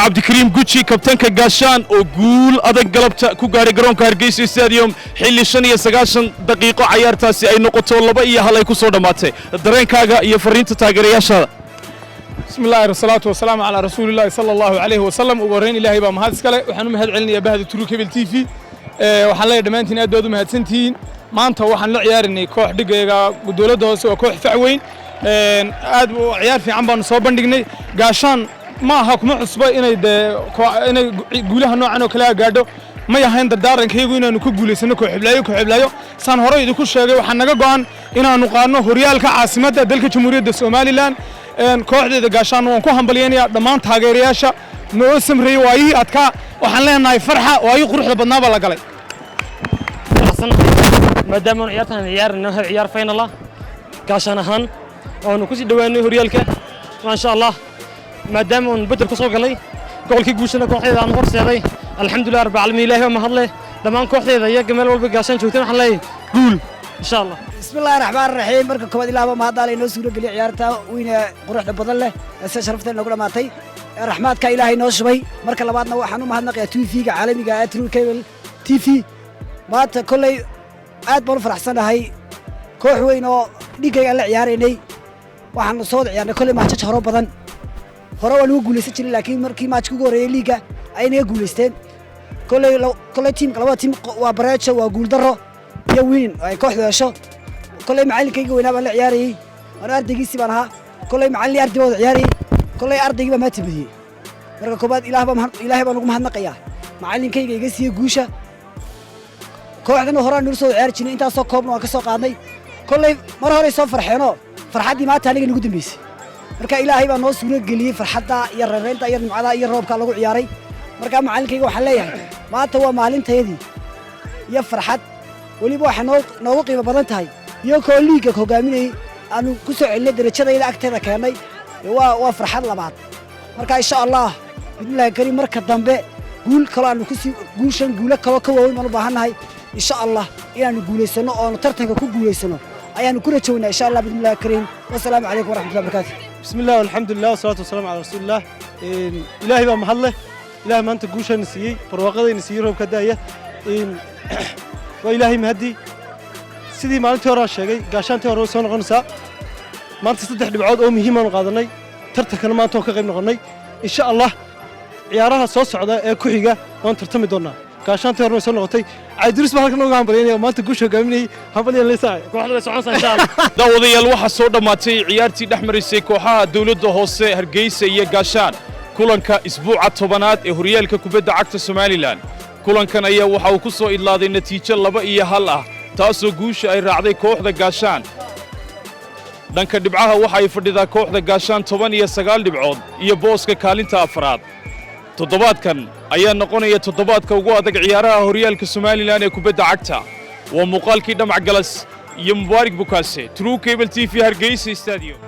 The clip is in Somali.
cabdikariim guji kabtanka gaashaan oo guul adag galabta ku gaaray garoonka Hargeysa Stadium xilli 95 daqiiqo ciyaartaasi ay noqoto 2-1 ay ku soo dhamaatay dareenkaaga iyo fariinta taageerayaasha bismillaahir salaatu wasalaamu ala rasuulillaah sallallahu alayhi wa sallam ugu horeyn ilaahay baa mahad iskale waxaan u mahad celinayaa bahda Kooxda TV waxaan leeyahay dhamaantiin aad u mahadsantihiin maanta waxaan la ciyaarinay koox dhigayga dawladda hoose oo koox facweyn aad u ciyaar fiican baan soo bandhignay gaashaan ma aha kuma cusba inay guulaha noocan oo kale gaadho ma yahayn dardaarankeegu inaanu ku guuleysano kooxblaayo saan hore idinku sheegay waxaan naga go'an inaanu qaadno horyaalka caasimadda dalka Jamhuuriyadda Soomaaliland kooxdeeda gaashaan waan ku hambalyeynaya dhammaan taageerayaasha noo samreeyay waayii adka waxaan leenahay farxa waayii quruxda badnaa baa la galay maadaama ciyaartan ciyaarno ciyaar final ah gaashaan ahaan oo ku sii dhawaanay horyaalka ma sha Allah maadaama uu bedel ku soo galay goolkii guushana kooxdeeda aan horseeday alxamdulillah rabbil caalamiin ilaahay ma hadlay dhamaan kooxdeeda iyo meel walba gaashaan joogteen waxaan leeyahay guul insha Allah bismillaahir rahmaanir rahiim marka koobaad ilaahay ma hadalay noo suuro galiyo ciyaarta weyna quruxda badan leh ee sharafta nagu dhamaatay raxmaadka ilaahay noo shubay marka labaadna waxaan u mahadnaqayaa TV-ga caalamiga ah Cable TV maanta kulay aad baan u faraxsanahay koox weyn oo dhigayga la ciyaareynay waxaan soo ciyaarnay kulay maajaj horo badan hore waa lagu guuleysan jiray laakiin markii maajku ugu horeeyay liiga ay naga guuleysteen kulay team laba team waa bareejo waa guul daro iyo weyn ay kooxdu hesho kulay macallinkayga weynaa baan la ciyaarayay ana ardaygiisi baan ahaa kulay macallin ardaygooda ciyaarayay kulay ardaygiiba ma tabadiyay marka koobaad ilaahay baan ugu mahadnaqayaa macallinkayga iga siiyay guusha kooxdana hore aan soo ciyaar jirnay intaas soo koobna waan ka soo qaadnay kulay mar hore soo farxeeno farxadii maanta aniga nagu dambeysay marka ilaahay baa noo suuro galiyay farxadda iyo reereynta iyo nimcada iyo roobka lagu ciyaaray marka macallinkayga waxaan leeyahay maanta waa maalinteedii iyo farxad waliba waxa noogu qiimo badan tahay iyo koo liiga hogaaminay aanu ku soo celinay darajadayda agteeda keenay waa farxad labaad marka insha Allah bismillaah kariim marka dambe guul kale aanu ku sii guushan guula kale ka waaweyn u baahanahay insha Allah inaanu guuleysano oo tartanka ku guuleysano ayaanu ku rajawnaa insha Allah bismillaah kariim wassalaamu alaykum waraxmatullahi wabarakaatuh bismillaah walhamdulillah wassalatu wassalamu ala rasuulillah ilaahay baa mahadle ilaahay maanta guushan siiyay barwaaqadayna siiyay roobka daaya waa ilaahay mahadi sidii maalintii hore sheegay gaashaantii hore soo noqonaysa maanta 3 dhibcood oo muhiim ah qaadanay tartankana maanta oo ka qayb noqonay insha Allah ciyaaraha soo socda ee ku xiga waan tartami doonaa gaashaantii hore soo noqotay عيدرس بحالك نوع عمبريني وما أنت كوشة كامني حبلي اللي ساعي كوحدة سعونس إن شاء الله داوديال waxa soo dhamaatay ciyaartii dhaxmarisay kooxaha dawladda hoose Hargeysa iyo Gashaan kulanka isbuuca tobanaad ee horyaalka kubadda cagta Soomaaliland kulankan ayaa waxa uu ku soo idlaaday natiijo 2-1 ah taasoo guusha ay raacday kooxda Gashaan dhanka dhibcaha waxa ay fadhidaa kooxda Gashaan 19 dhibcood iyo booska kaalinta afraad toddobaadkan ayaa noqonaya toddobaadka ugu adag ciyaaraha horyaalka Soomaaliland ee kubadda cagta waa muuqaalkii dhamac galas iyo Mubaarak Bukaase Cable TV Hargeysa Stadium